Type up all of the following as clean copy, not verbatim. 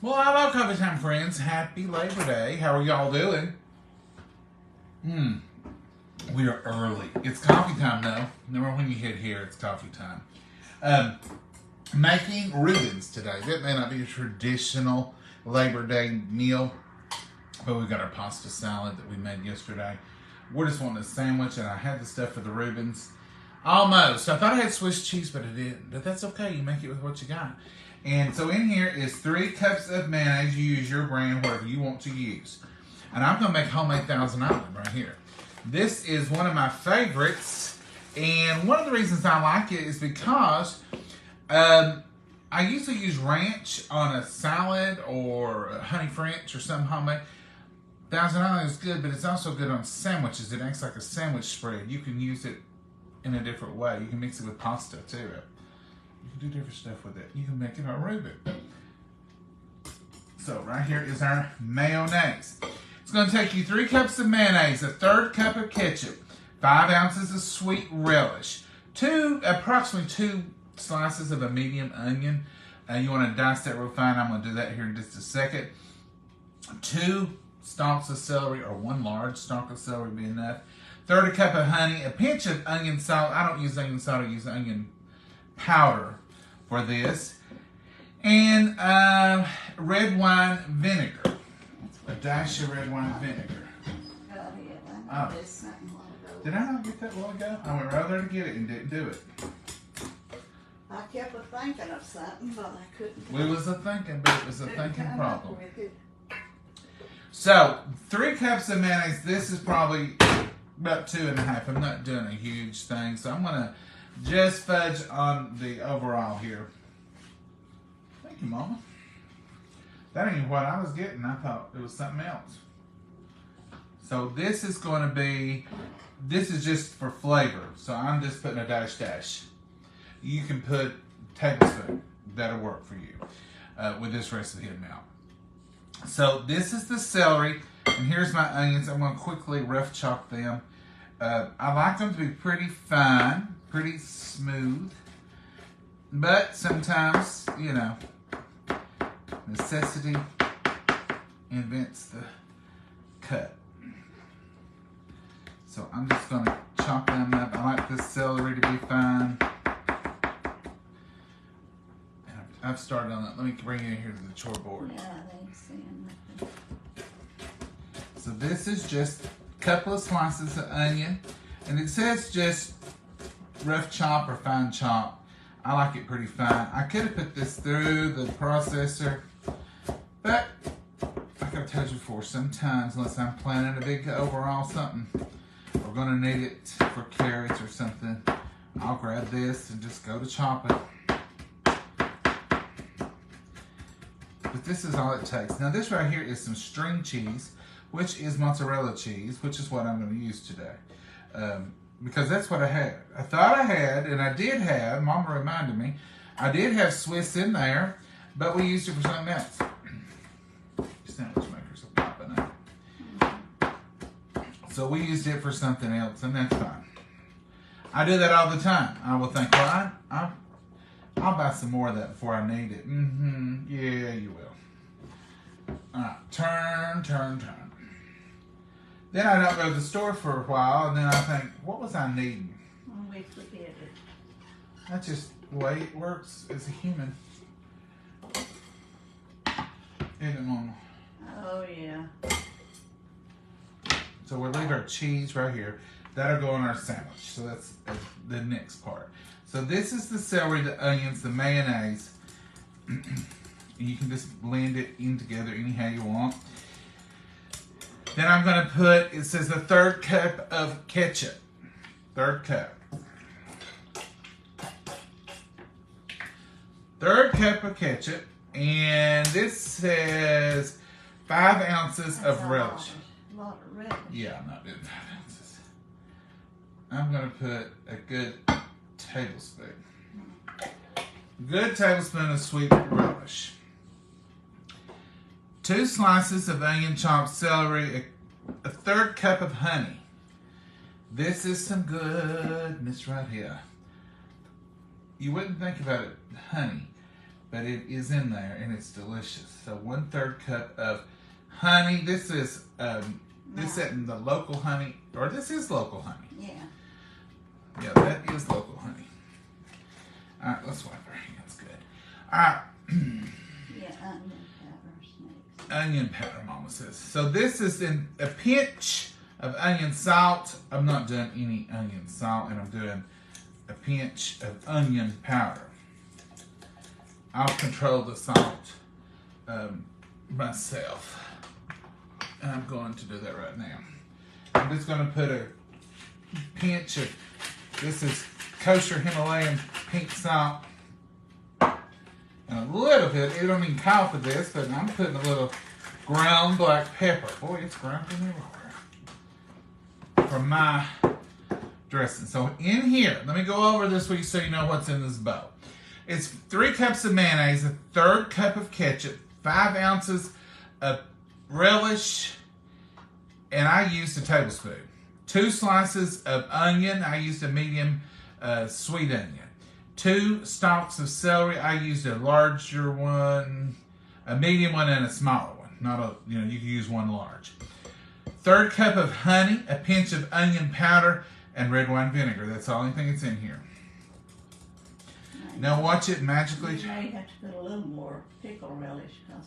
Well, hello, Coffee Time friends. Happy Labor Day. How are y'all doing? We are early. It's coffee time, though. Remember when you hit here, it's coffee time. Making Reubens today. That may not be a traditional Labor Day meal, but we got our pasta salad that we made yesterday. We're just wanting a sandwich, and I had the stuff for the Reubens. Almost. I thought I had Swiss cheese, but I didn't. But that's okay. You make it with what you got. And so in here is 3 cups of mayonnaise. You use your brand, whatever you want to use. And I'm going to make homemade Thousand Island right here. This is one of my favorites. And one of the reasons I like it is because I usually use ranch on a salad or a honey French or some homemade. Thousand Island is good, but it's also good on sandwiches. It acts like a sandwich spread. You can use it in a different way. You can mix it with pasta too. You can do different stuff with it. You can make it on Reuben. So right here is our mayonnaise. It's going to take you 3 cups of mayonnaise, a 1/3 cup of ketchup, 5 ounces of sweet relish, approximately 2 slices of a medium onion. You want to dice that real fine. I'm going to do that here in just a second. 2 stalks of celery, or 1 large stalk of celery would be enough. 1/3 cup of honey, a pinch of onion salt. I don't use onion salt, I use onion powder for this. And red wine vinegar. A dash of red wine vinegar. Oh. Did I not get that a while ago? I went right there to get it and didn't do it. I kept thinking of something, but I couldn't. We was a thinking, but it was a thinking problem. So, 3 cups of mayonnaise. This is probably about 2.5. I'm not doing a huge thing, so I'm going to just fudge on the overall here. Thank you, Mama. That ain't what I was getting. I thought it was something else. So this is going to be, this is just for flavor. So I'm just putting a dash. You can put tablespoon. That'll work for you with this recipe now. So this is the celery, and here's my onions. I'm going to quickly rough chop them. I like them to be pretty fine, pretty smooth, but sometimes, you know, necessity invents the cut. So I'm just going to chop them up. I like this celery to be fine. I've started on that. Let me bring you in here to the chore board. Yeah, they ain't seeing nothing. So this is just a couple of slices of onion. And it says just rough chop or fine chop. I like it pretty fine. I could have put this through the processor. But, like I've told you before, sometimes, unless I'm planning a big overall something, we're going to need it for carrots or something, I'll grab this and just go to chop it. But this is all it takes. Now this right here is some string cheese, which is mozzarella cheese, which is what I'm going to use today. Because that's what I had. I thought I had, and I did have, Mama reminded me, I did have Swiss in there, but we used it for something else. Sandwich makers are popping up. So we used it for something else, and that's fine. I do that all the time. I will think, well, I'll buy some more of that before I need it. Yeah, you will. All right, turn. Then I don't go to the store for a while, and then I think, what was I needing? We forget it. That's just the way it works as a human. Isn't it, Mama? Oh, yeah. So we'll leave our cheese right here. That'll go on our sandwich. So that's the next part. So this is the celery, the onions, the mayonnaise. You can just blend it in together anyhow you want. Then I'm going to put, it says a 1/3 cup of ketchup. 1/3 cup. 1/3 cup of ketchup. And this says 5 ounces of relish. A lot of relish. Yeah, I'm not doing 5 ounces. I'm going to put a good tablespoon. Good tablespoon of sweet relish. 2 slices of onion, chopped celery, a 1/3 cup of honey. This is some goodness right here. You wouldn't think about it, honey, but it is in there and it's delicious. So 1/3 cup of honey. This is in the local honey, or this is local honey. Yeah. Yeah, that is local honey. All right, let's wipe our hands good. All right. Yeah, onion powder snakes. Onion powder, Mama says. So this is in a pinch of onion salt. I'm not doing any onion salt, and I'm doing a pinch of onion powder. I'll control the salt myself. And I'm going to do that right now. I'm just going to put a pinch of, this is kosher Himalayan pink salt. And a little bit, it don't even call for this, but I'm putting a little ground black pepper. Boy, it's ground everywhere. For my dressing. So in here, let me go over this with you so you know what's in this bowl. It's 3 cups of mayonnaise, 1/3 cup of ketchup, 5 ounces of relish, and I used a tablespoon. 2 slices of onion, I used a medium sweet onion. 2 stalks of celery, I used a larger one, a medium one, and a smaller one. Not a, you can use one large. 1/3 cup of honey, a pinch of onion powder, and red wine vinegar. That's the only thing that's in here. Now watch it magically. You may have to put a little more pickle relish because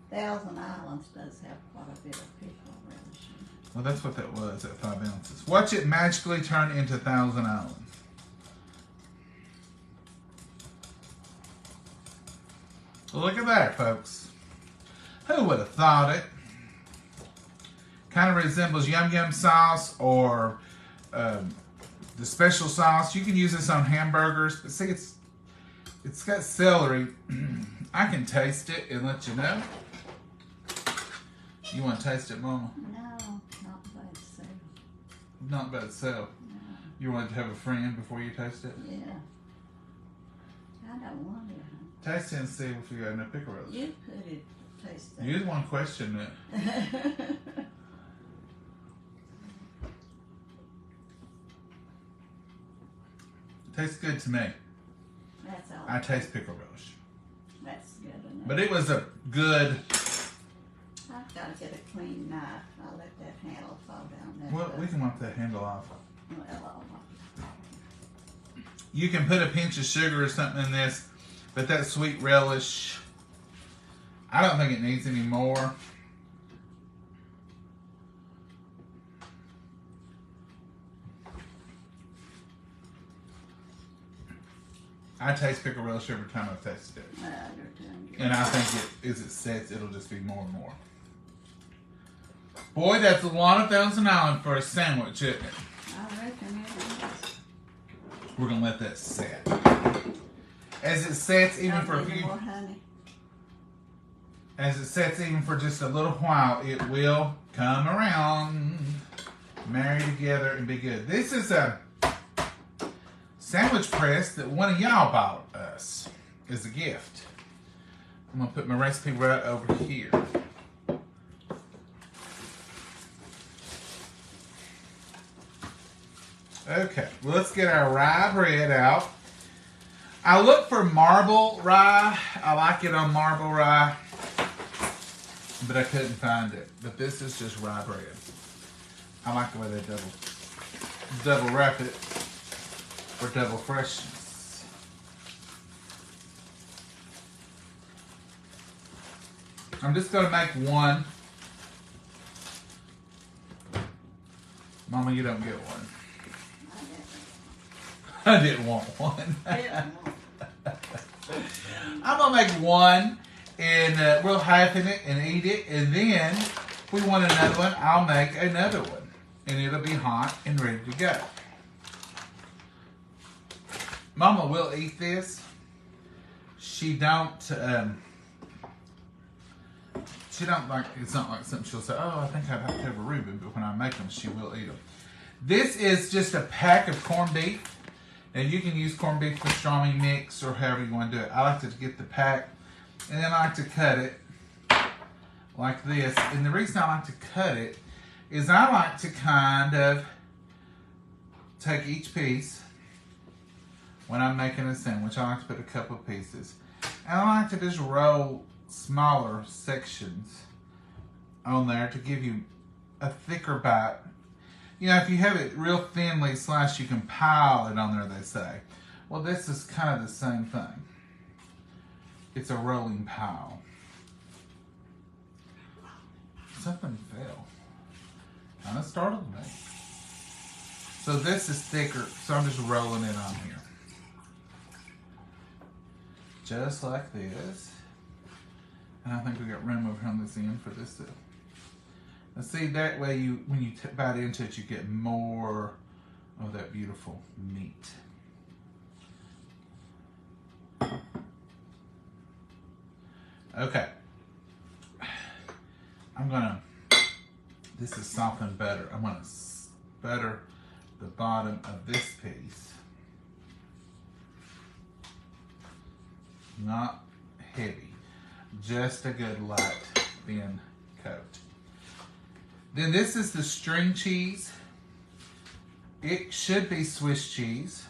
Thousand Islands does have quite a bit of pickle relish in it. Well, that's what that was at 5 ounces. Watch it magically turn into Thousand Islands. Look at that, folks. Who would have thought it? Kind of resembles Yum Yum sauce or the special sauce. You can use this on hamburgers, but see, it's got celery. I can taste it and let you know. You want to taste it, Mama? No, not by itself. Not by itself. No. You want to have a friend before you taste it? Yeah. I don't want it. Taste it and see if you got enough pickle relish. You put it, taste it. You're the one questioning it. Tastes good to me. That's all. I taste pickle relish. That's good enough. But it was a good... I've got to get a clean knife. I'll let that handle fall down there. Well, we can wipe that handle off. Well, You can put a pinch of sugar or something in this, but that sweet relish, I don't think it needs any more. I taste pickle relish every time I've tasted it. And I think as it sets, it'll just be more and more. Boy, that's a lot of Thousand Island for a sandwich, isn't it? I reckon it is. We're going to let that set. As it sets, even for a few... more honey. As it sets, even for just a little while, it will come around, marry together, and be good. This is a sandwich press that one of y'all bought us as a gift. I'm going to put my recipe right over here. Okay, well, let's get our rye bread out. I look for marble rye. I like it on marble rye, but I couldn't find it. But this is just rye bread. I like the way they double wrap it for double freshness. I'm just going to make one. Mama, you don't get one. I didn't want one. I'm going to make one, and we'll half in it and eat it. And then, if we want another one, I'll make another one. And it'll be hot and ready to go. Mama will eat this. She don't like, it's not like something she'll say, oh, I think I'd have to have a Reuben, but when I make them, she will eat them. This is just a pack of corned beef. Now you can use corned beef pastrami mix or however you want to do it. I like to get the pack, and then I like to cut it like this. And the reason I like to cut it is I like to kind of take each piece, when I'm making a sandwich, I like to put a couple of pieces. And I like to just roll smaller sections on there to give you a thicker bite. You know, if you have it real thinly sliced, you can pile it on there, they say. Well, this is kind of the same thing. It's a rolling pile. Something fell. Kind of startled me. So this is thicker, so I'm just rolling it on here. Just like this. And I think we got room over on this end for this too. Now see, that way when you bite into it, you get more of that beautiful meat. Okay. This is softened butter. I'm gonna butter the bottom of this piece. Not heavy, just a good light thin coat. Then this is the string cheese. It should be Swiss cheese.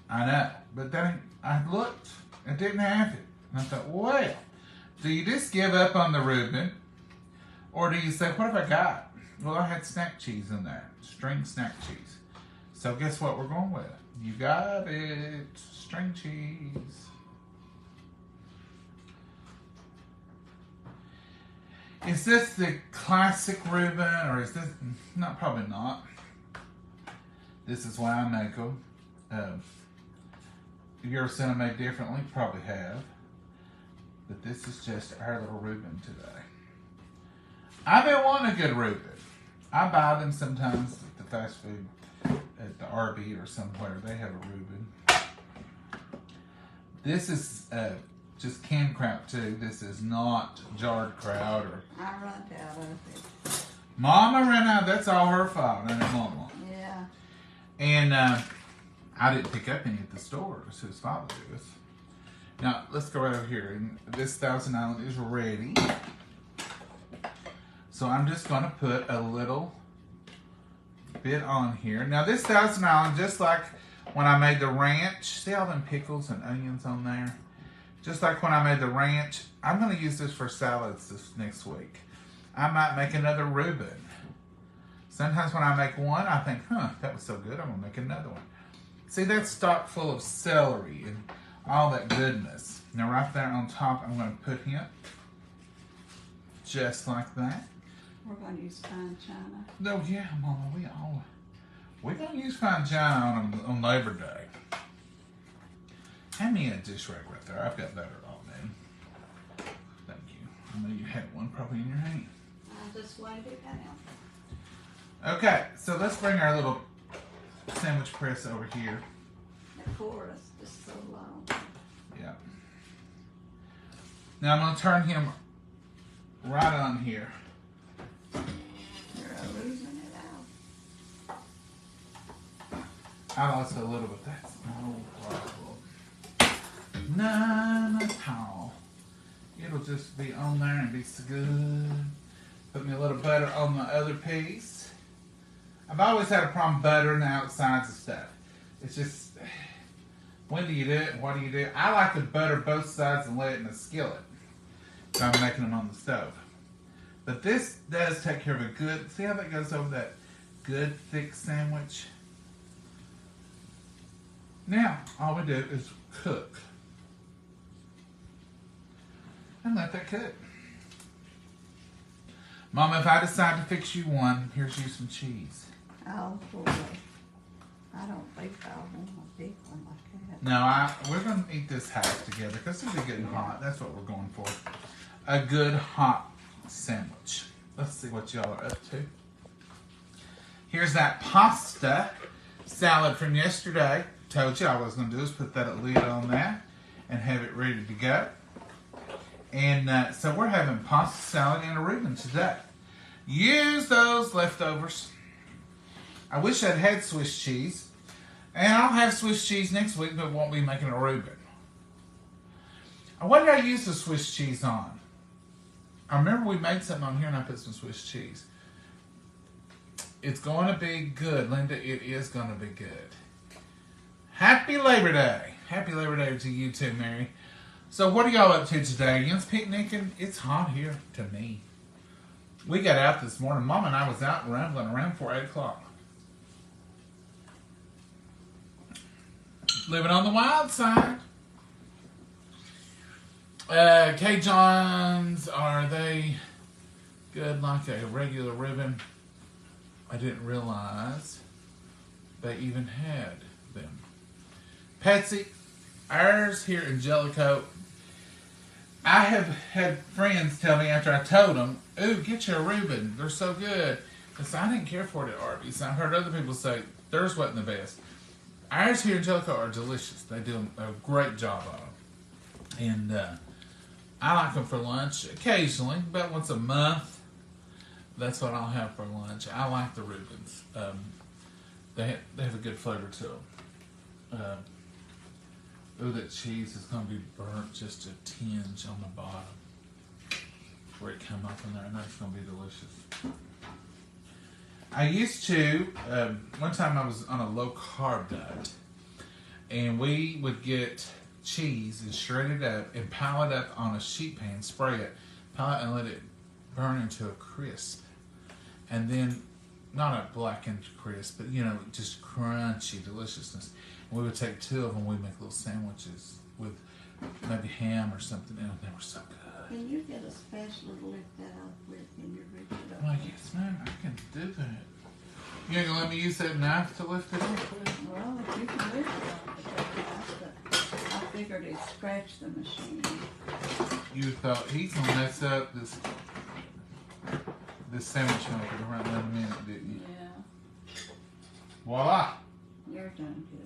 I know, but then I looked, I didn't have it. And I thought, well, do you just give up on the Reuben? Or do you say, what have I got? Well, I had snack cheese in there, string snack cheese. So guess what we're going with? You got it, string cheese. Is this the classic Reuben, or is this, not, probably not. This is why I make them. Have you ever seen them made differently? Probably have. But this is just our little Reuben today. I've been wanting a good Reuben. I buy them sometimes at the fast food, at the RB or somewhere. They have a Reuben. This is just canned kraut too. This is not jarred kraut. Or I run out of it. Mama ran out. That's all her fault, and Mama. Yeah. And I didn't pick up any at the store. So his father did. Now let's go right over here. And this Thousand Island is ready. So I'm just going to put a little bit on here. Now this Thousand Island, just like when I made the ranch, see all them pickles and onions on there? Just like when I made the ranch, I'm going to use this for salads this next week. I might make another Reuben. Sometimes when I make one, I think, that was so good, I'm going to make another one. See, that's stock full of celery and all that goodness. Now right there on top, I'm going to put him just like that. We're going to use fine china. No, yeah, Mama, we're going to use fine china on Labor Day. Hand me a dish rag right there. I've got better on me. Thank you. I know you had one probably in your hand. I just waved it down. Okay, so let's bring our little sandwich press over here. The cord is just so long. Yeah. Now I'm going to turn him right on here. You're losing it out. I lost a little bit. That's no problem. None at all. It'll just be on there and be so good. Put me a little butter on the other piece. I've always had a problem buttering the outsides of stuff. It's just, when do you do it? What do you do? I like to butter both sides and let it in the skillet if I'm making them on the stove. But this does take care of a good, see how that goes over that good thick sandwich? Now, all we do is cook. And let that cook. Mama, if I decide to fix you one, here's you some cheese. Oh, boy. I don't think I want a big one like that. No, we're going to eat this half together because it'll be getting hot. That's what we're going for. A good hot sandwich. Let's see what y'all are up to. Here's that pasta salad from yesterday. Told you all I was going to do is put that lid on that and have it ready to go. And so we're having pasta salad and a Reuben today. Use those leftovers. I wish I'd had Swiss cheese. And I'll have Swiss cheese next week, but won't be making a Reuben. What did I use the Swiss cheese on? I remember we made something on here and I put some Swiss cheese. It's going to be good, Linda. It is going to be good. Happy Labor Day. Happy Labor Day to you too, Mary. So what are y'all up to today? You picnicking? It's hot here to me. We got out this morning. Mom and I was out rambling around before 8 o'clock. Living on the wild side. K-Johns, are they good like a regular Reuben? I didn't realize they even had them. Patsy, ours here in Jellico, I have had friends tell me after I told them, ooh, get your Reuben, they're so good. Because I didn't care for it at Arby's. I've heard other people say theirs wasn't the best. Ours here in Jellico are delicious. They do a great job of them. And I like them for lunch occasionally, about once a month. That's what I'll have for lunch. I like the Reubens. They have a good flavor to them. Ooh, that cheese is going to be burnt just a tinge on the bottom where it come up in there. I know it's going to be delicious. I used to, one time I was on a low carb diet, and we would get cheese and shred it up and pile it up on a sheet pan, spray it, pile it and let it burn into a crisp. And then, not a blackened crisp, but just crunchy deliciousness. And we would take 2 of them, we'd make little sandwiches with maybe ham or something in them. They were so good. Can you get a spatula to lift that up with in your refrigerator? I'm like, yes ma'am, I can do that. You ain't gonna let me use that knife to lift it up with? Well, if you can lift it off the top, but I figured it'd scratch the machine. You thought he's gonna mess up this sandwich maker right in a minute, didn't you? Yeah. Voila! You're doing good.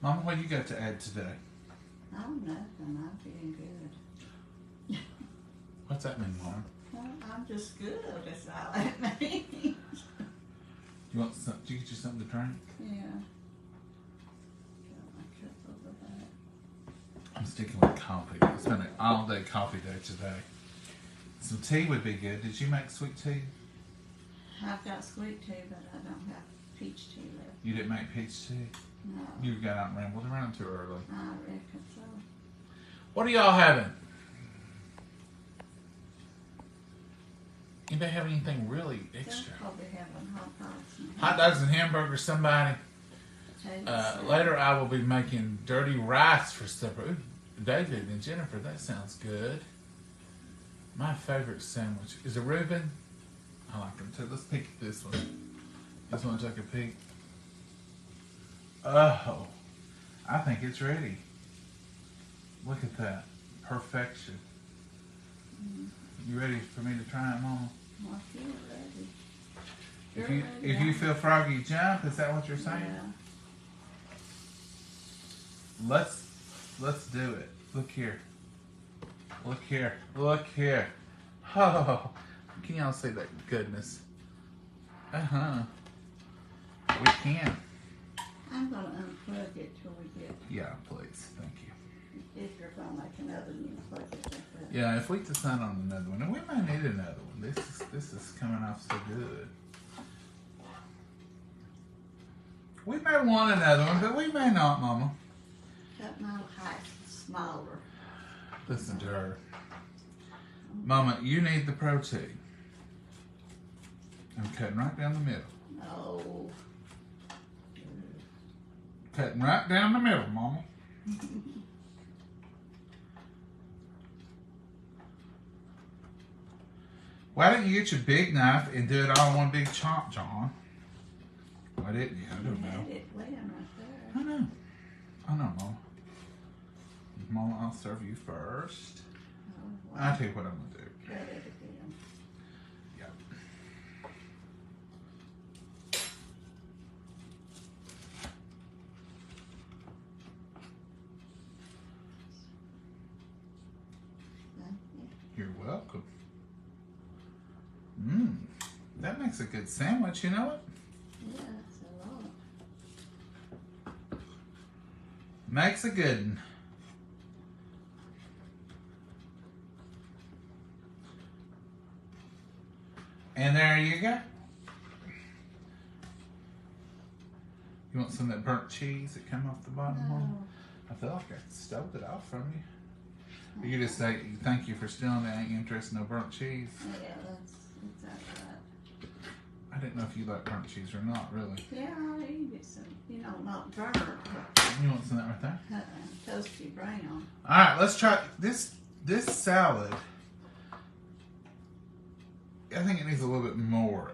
Mama, what you got to add today? Oh, nothing. I'm feeling good. What's that mean, Mama? Well, I'm just good. That's all that means. You want some? Did you get you something to drink? Yeah. Got my cup over that. I'm sticking with coffee. It's been an all-day coffee day today. Some tea would be good. Did you make sweet tea? I've got sweet tea, but I don't have peach tea left. You didn't make peach tea? No. You got out and rambled around too early. I reckon so. What are y'all having? Anybody have anything really extra? They'll probably having hot dogs and Hot dogs and hamburgers, somebody. potatoes. Later I will be making dirty rice for supper. Ooh, David and Jennifer, that sounds good. My favorite sandwich is a Reuben. I like them too. Let's peek at this one. This one take a peek. Oh, I think it's ready. Look at that. Perfection. You ready for me to try it, Mama? Well, I feel ready. If you feel froggy, jump. Is that what you're saying? Yeah. Let's do it. Look here. Look here. Look here. Oh, can y'all see that goodness? We can. I'm going to unplug it till we get, Yeah, please. Thank you. if you're going to make another new plug it like that. Yeah, if we decide on another one, and we might need another one. This is coming off so good. We may want another one, but we may not, Mama. Cut my height smaller. Listen to her. Mama, you need the protein. I'm cutting right down the middle. No. Cutting right down the middle, Mama. Why didn't you get your big knife and do it all in one big chomp, John? Why didn't you? I don't know. Had it laying right there. I know. I know, Mama. Mama, I'll serve you first. Oh, well, I'll tell you what I'm going to do. cut it again. Yep. Thank you. You're welcome. That makes a good sandwich, you know it? Yeah, it's a lot. Makes a good one. And there you go. You want some of that burnt cheese that came off the bottom? No. Mom? I feel like I stole it off from you. You just say, thank you for stealing it. I ain't interested in no burnt cheese. Yeah, that's exactly right. I didn't know if you like burnt cheese or not, really. Yeah, I eat it some, not burnt, You want some of that right there? but toasty brown. All right, let's try this salad. I think it needs a little bit more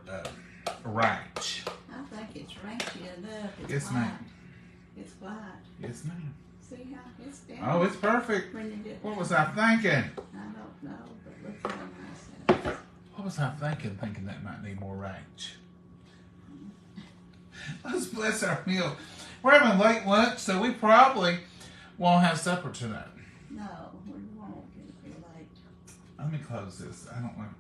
ranch. I think it's ranchy enough. It's Yes, white. ma'am. It's white. Yes, ma'am. See how it's down? Oh, it's perfect. When you get What down. was I thinking? I don't know, but look how nice it is. What was I thinking? Thinking that might need more ranch. Let's bless our meal. We're having late lunch, so we probably won't have supper tonight. No, we won't. It'll be late. Let me close this. I don't want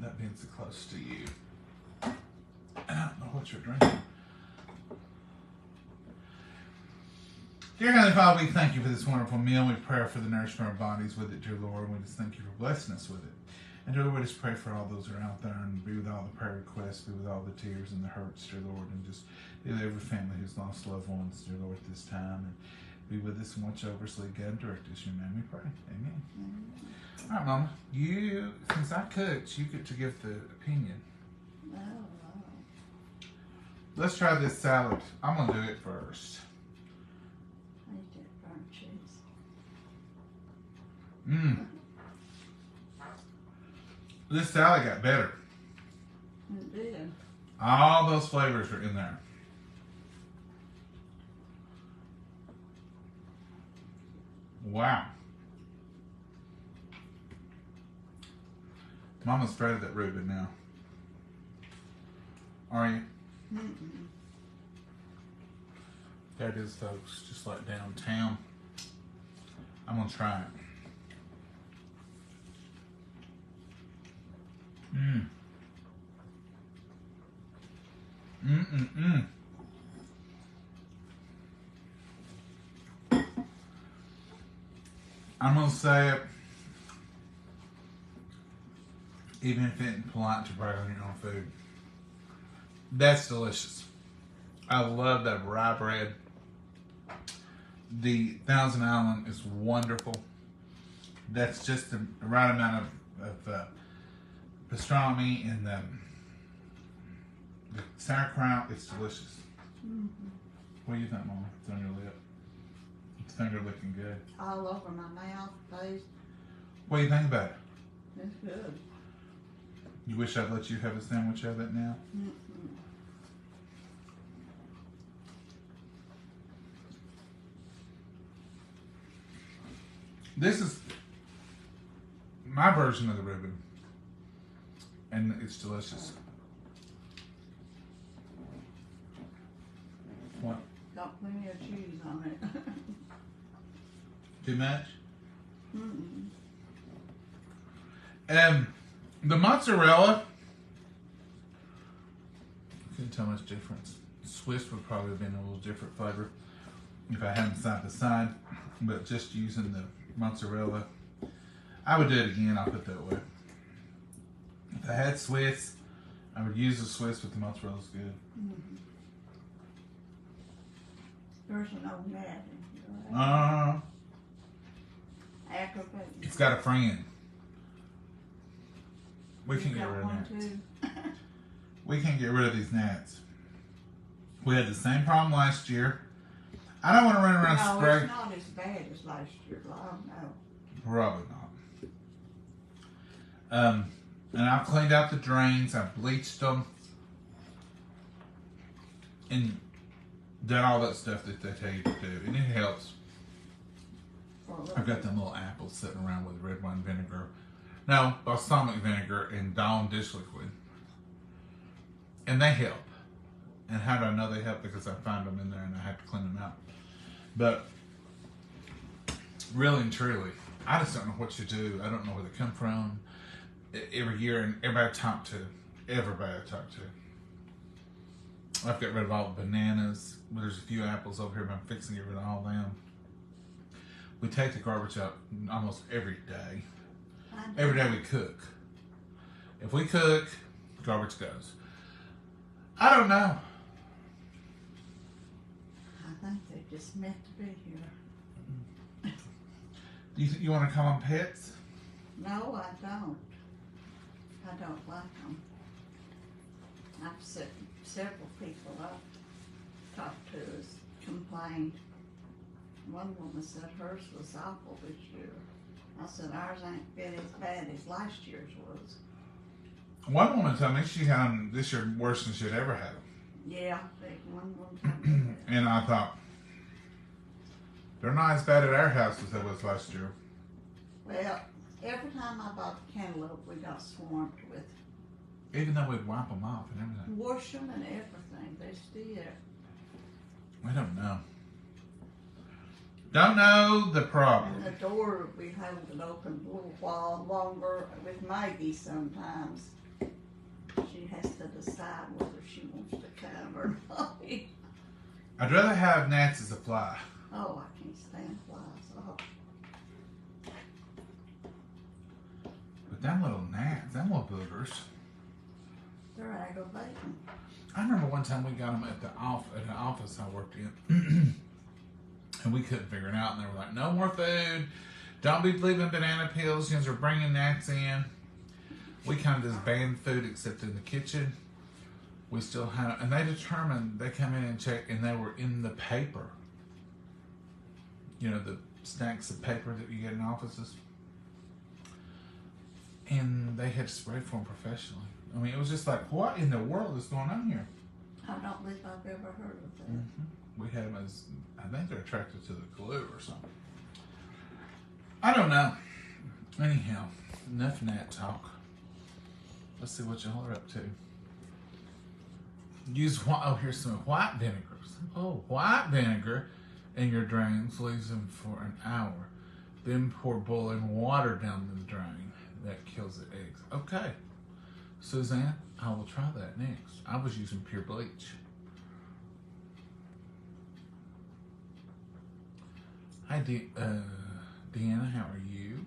that being so close to you. I don't know what you're drinking. Dear Heavenly Father, we thank you for this wonderful meal. We pray for the nourishment of our bodies with it, dear Lord. We just thank you for blessing us with it. And dear Lord, we just pray for all those who are out there and be with all the prayer requests, be with all the tears and the hurts, dear Lord, and just be with every family who's lost loved ones, dear Lord, at this time. And be with us and watch over us, lead, guide, and direct us. In your name we pray. Amen. All right, Mama. You, since I cooked, you get to give the opinion. Oh, Let's try this salad. I'm going to do it first. I hate that burnt cheese. Mmm. This salad got better. It did. All those flavors are in there. Wow. Mama's afraid of that Reuben now. Are you? Mm-mm. There it is, folks. Just like downtown. I'm going to try it. Mmm. Mmm. I'm going to say it, even if it isn't polite to brag on your own food. That's delicious. I love that rye bread. The Thousand Island is wonderful. That's just the right amount of pastrami and the sauerkraut. It's delicious. Mm-hmm. What do you think, Mama? It's on your lip. It's finger looking good. All over my mouth, face. What do you think about it? It's good. You wish I'd let you have a sandwich of it now? Mm-mm. This is my version of the Reuben, and it's delicious. What? Got plenty of cheese on it. Too much? Mm-mm. The mozzarella, I couldn't tell much difference. Swiss would probably have been a little different flavor if I had them side by side, but just using the mozzarella, I would do it again. I'll put it that way. If I had Swiss, I would use the Swiss, but the mozzarella's good. Mm-hmm. There's an old man. Aggravating. It's got a friend. We You can get got rid of one gnats. too? We can't get rid of these gnats. We had the same problem last year. I don't want to run around No, spraying. it's not as bad as last year. Oh, no. Probably not. And I've cleaned out the drains. I've bleached them. And done all that stuff that they tell you to do. And it helps. I've got them little apples sitting around with red wine vinegar. No, balsamic vinegar and Dawn dish liquid. And they help. And how do I know they help? Because I find them in there and I have to clean them out. But really and truly, I just don't know what to do. I don't know where they come from. Every year, and everybody I talk to, I've got rid of all the bananas. There's a few apples over here, but I'm fixing to get rid of all them. We take the garbage out almost every day. Every day we cook. If we cook, garbage goes. I don't know. think they just meant to be here. You want to call them pets? No, I don't. I don't like them. I've said several people I've talked to has complained. One woman said hers was awful this year. I said ours ain't been as bad as last year's was. One woman told me she had them this year worse than she'd ever had them. Yeah, one woman told me that. And I thought, they're not as bad at our house as they was last year. Well, every time I bought the cantaloupe, we got swarmed with Even though we'd wipe them off and everything. wash them and everything. They still. I don't know. Don't know the problem. And the door, we hold it open a little while longer with Maggie sometimes. She has to decide whether she wants to come or not. I'd rather have gnats as a fly. Oh, I can't stand flies. Oh, But them little gnats, them little boogers. they're aggravating. I remember one time we got them at the office I worked in. And we couldn't figure it out. And they were like, no more food. Don't be leaving banana peels. You guys are bringing gnats in. We kind of just banned food except in the kitchen. We still had, and they determined, they come in and check, and they were in the paper. You know, the stacks of paper that you get in offices. And they had sprayed for them professionally. I mean, it was just like, what in the world is going on here? I don't believe I've ever heard of that. Mm-hmm. We had them as, I think they're attracted to the glue or something. I don't know. Anyhow, enough gnat talk. Let's see what y'all are up to. Use white, oh, here's some white vinegar. Oh, white vinegar in your drains, leaves them for an hour. Then pour boiling water down the drain. That kills the eggs. Okay. Suzanne, I will try that next. I was using pure bleach. Hi, Deanna, how are you?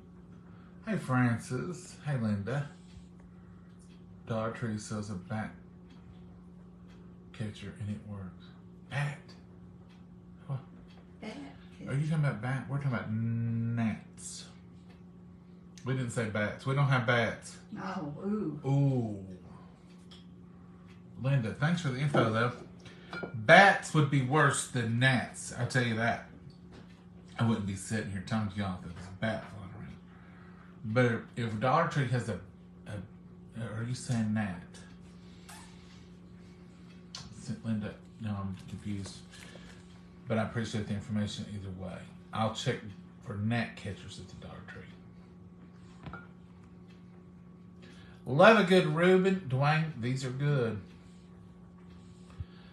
Hey, Francis. Hey, Linda. Dollar Tree sells a bat catcher and it works. Bat? What? Bat. Are you talking about bat? We're talking about gnats. We didn't say bats. We don't have bats. Oh, ooh. Ooh. Linda, thanks for the info, though. Bats would be worse than gnats. I'll tell you that. I wouldn't be sitting here telling y'all that there's a bat flying around. But if Dollar Tree has a are you saying gnat? Linda, no, I'm confused. But I appreciate the information either way. I'll check for gnat catchers at the Dollar Tree. Love a good Reuben. Dwayne, these are good.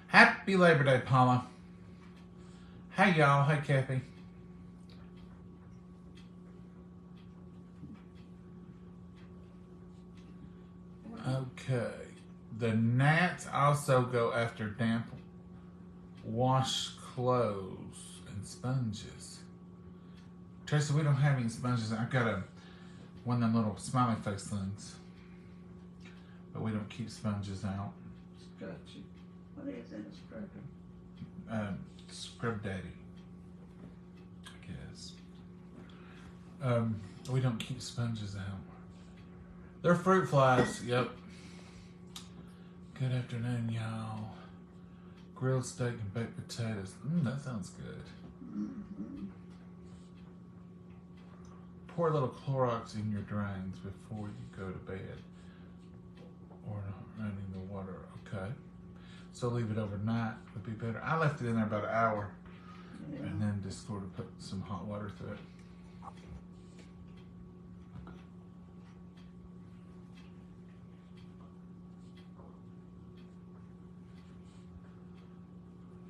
Happy Labor Day, Paula. Hey, y'all. Hey, Kathy. Okay. The gnats also go after damp wash clothes and sponges. Tracy, we don't have any sponges. I've got one of them little smiley face things. But we don't keep sponges out. Scratchy. What is in a scrubber? Scrub Daddy, I guess. We don't keep sponges out. They're fruit flies, yep. Good afternoon, y'all. Grilled steak and baked potatoes. That sounds good. Mm-hmm. Pour a little Clorox in your drains before you go to bed. Or running the water, okay. So leave it overnight would be better. I left it in there about an hour. Yeah. And then just sort of put some hot water through it.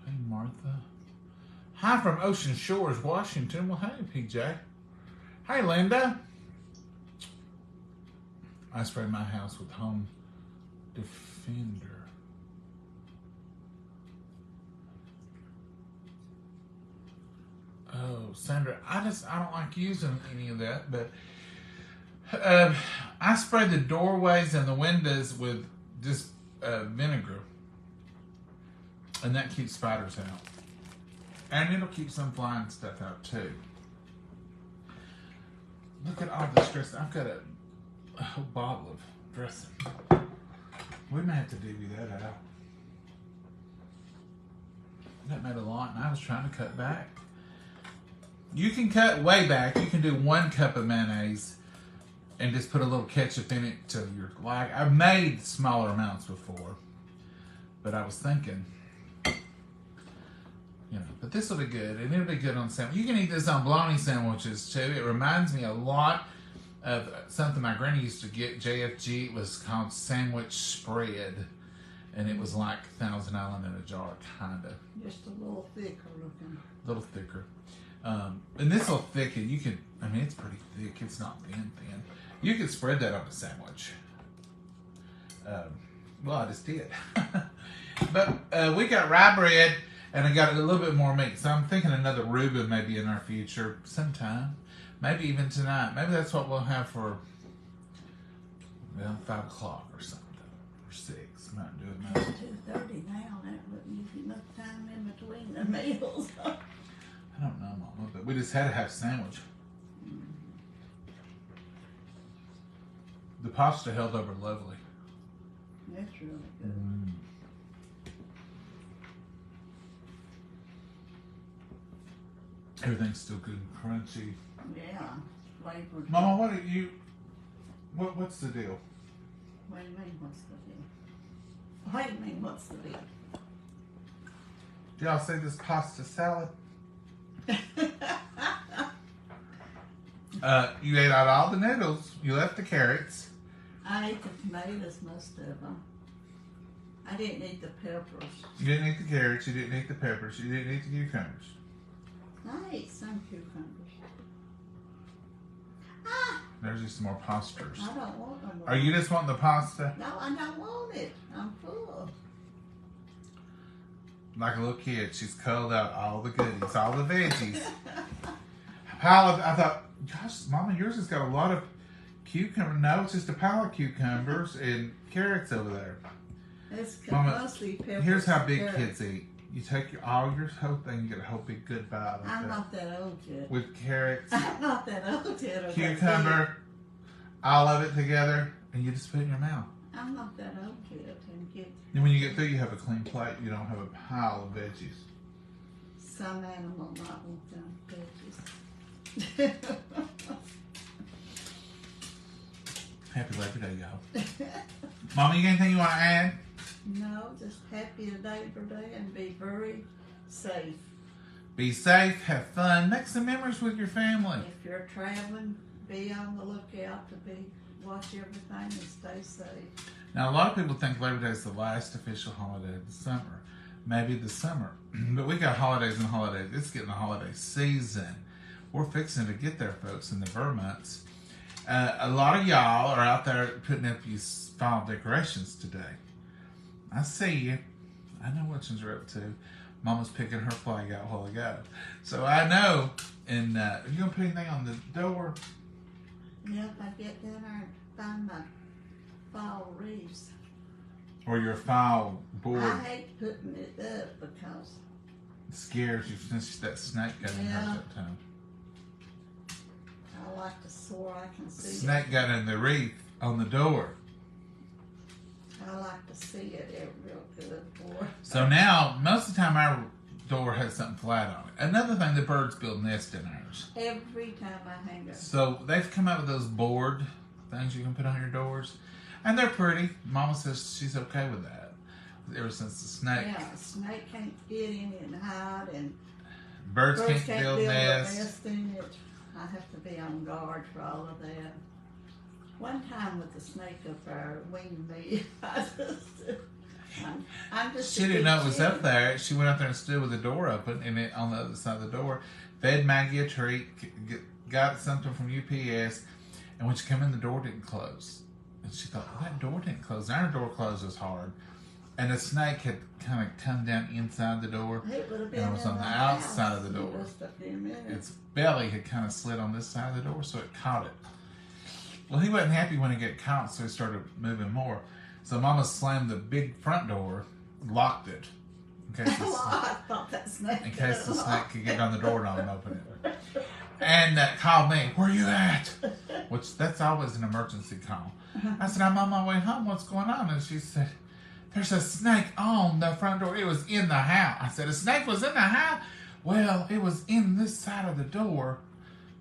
Hey, Martha. Hi from Ocean Shores, Washington. Well, hey, PJ. Hey, Linda. I sprayed my house with Home Defender. Oh, Sandra, I don't like using any of that, but I spray the doorways and the windows with just vinegar, and that keeps spiders out. And it'll keep some flying stuff out too. Look at all this dressing. I've got a whole bottle of dressing. We may have to divvy that out. That made a lot, and I was trying to cut back. You can cut way back. You can do 1 cup of mayonnaise and just put a little ketchup in it to your like. I've made smaller amounts before, but I was thinking, but this will be good, and it'll be good on sandwich. You can eat this on bologna sandwiches too. It reminds me a lot of something my granny used to get. JFG. It was called sandwich spread, and it was like Thousand Island in a jar, kinda. Just a little thicker looking. A little thicker. And this will thicken. You can, it's pretty thick. It's not thin. You can spread that on a sandwich. Well, I just did. But we got rye bread, and I got a little bit more meat. So I'm thinking another Reuben maybe in our future sometime. Maybe even tonight. Maybe that's what we'll have for, 5 o'clock or something. Or 6. I'm not doing that. It's 2:30 now. That wouldn't give you enough time in between the meals. I don't know, Mama, but we just had to have a sandwich. The pasta held over lovely. That's really good. Everything's still good and crunchy. Yeah, flavored. Mama, what's the deal? What do you mean, what's the deal? What do you mean, what's the deal? Do y'all see this pasta salad? You ate out all the noodles. You left the carrots. I ate the tomatoes, most of them. I didn't eat the peppers. You didn't eat the carrots. You didn't eat the peppers. You didn't eat the cucumbers. I ate some cucumbers. There's just some more pastas. I don't want no more. Are you just wanting the pasta? No, I don't want it. I'm full. Like a little kid, she's culled out all the goodies, all the veggies. I thought, gosh, Mama, yours has got a lot of cucumber. No, it's just a pile of cucumbers and carrots over there. It's Mama, mostly peppers. here's how big carrots. kids eat. You take all your whole thing, you get a whole big good bite of I'm that. not that old yet. With carrots, I'm not that old yet. cucumber, all of it together, and you just put it in your mouth. I'm not that old yet. And when you get through, you have a clean plate. You don't have a pile of veggies. Some animal might want them veggies. Happy Labor Day, y'all. Mama, you got anything you want to add? No, just happy Labor Day and be very safe. Be safe, have fun, make some memories with your family. If you're traveling, be on the lookout to watch everything and stay safe. Now, a lot of people think Labor Day is the last official holiday of the summer. Maybe the summer. But we got holidays and holidays. It's getting the holiday season. We're fixing to get there, folks, in the months. A lot of y'all are out there putting up these fall decorations today. I see you. I know what you're up to. Mama's picking her flag out a while ago. So I know. And are you going to put anything on the door? Yeah, if I get down there and find my fall wreaths. Or your fall board? I hate putting it up because it scares you since that snake got in her that time. I like to soar. I can see Snake got in the wreath on the door. I like to see it real good for. So now, most of the time our door has something flat on it. Another thing, the birds build nests in ours. Every time I hang up. So they've come out with those board things you can put on your doors. And they're pretty. Mama says she's okay with that. Ever since the snake. Yeah, a snake can't get in and hide, and Birds can't build a nests. nest in it. I have to be on guard for all of that. One time with the snake up there winged me. I'm just. She didn't know it was up there. She went out there and stood with the door open, and it on the other side of the door, fed Maggie a treat, got something from UPS, and when she came in, the door didn't close. And she thought, well, that door didn't close. Our door closes hard. And the snake had kind of come down inside the door. It would have been and it was on the outside of the door. Just a few minutes. Its belly had kind of slid on this side of the door, so it caught it. Well, he wasn't happy when it got caught, so he started moving more. So Mama slammed the big front door, locked it. in case Well, I thought that snake. the snake could get on the doorknob and open it. And called me, "Where you at?" Which, that's always an emergency call. I said, "I'm on my way home. What's going on?" And she said, "There's a snake on the front door. It was in the house." I said, "A snake was in the house?" "Well, it was in this side of the door.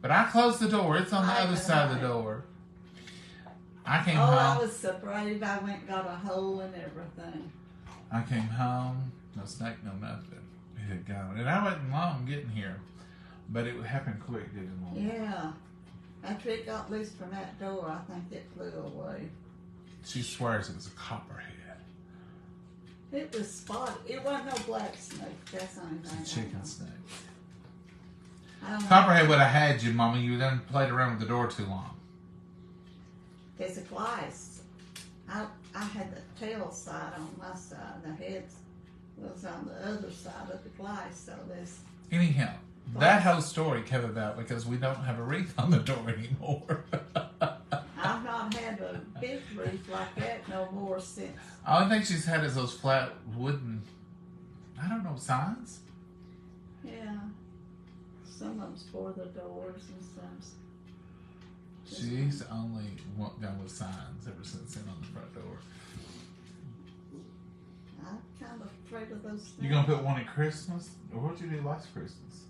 But I closed the door. It's on the other side of the door." I came home. I was so brave. I went and got a hole and everything. I came home. No snake, no nothing. It had gone. And I wasn't long getting here. But it happened quick, didn't it? Yeah. After it got loose from that door, I think it flew away. She swears it was a copperhead. It was spotted. It wasn't no black snake. That's the only thing. It's a chicken snake. I don't know. Copperhead would have had you, Mama. You done played around with the door too long. There's a glass. I had the tail side on my side. The head was on the other side of the glass. So there's. Anyhow, that whole story came about because we don't have a wreath on the door anymore. I've not had a big wreath like that no more since. All I think she's had is those flat wooden, I don't know, signs? Yeah. Some of them's for the doors and some's. She's only gone with signs ever since then on the front door. I'm kind of afraid of those things. You gonna put one at Christmas? Or what'd you do last Christmas?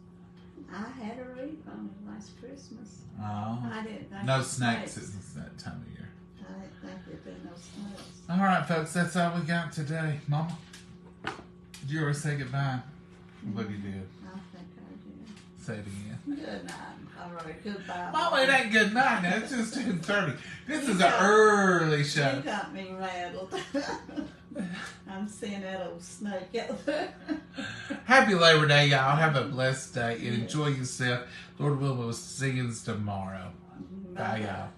I had a wreath on it last Christmas. Oh. I didn't think No of snakes at that time of year. I didn't think there'd be no snakes. All right, folks, that's all we got today. Mama, did you ever say goodbye? But you did. I think I did. Say it again. Good night. All right, goodbye. Mama, it ain't good night now. It's just 10:30. This is an early show. You got me rattled. I'm seeing that old snake out there. Happy Labor Day, y'all. Have a blessed day and enjoy yourself. Lord willing, we'll see you tomorrow. Bye, y'all.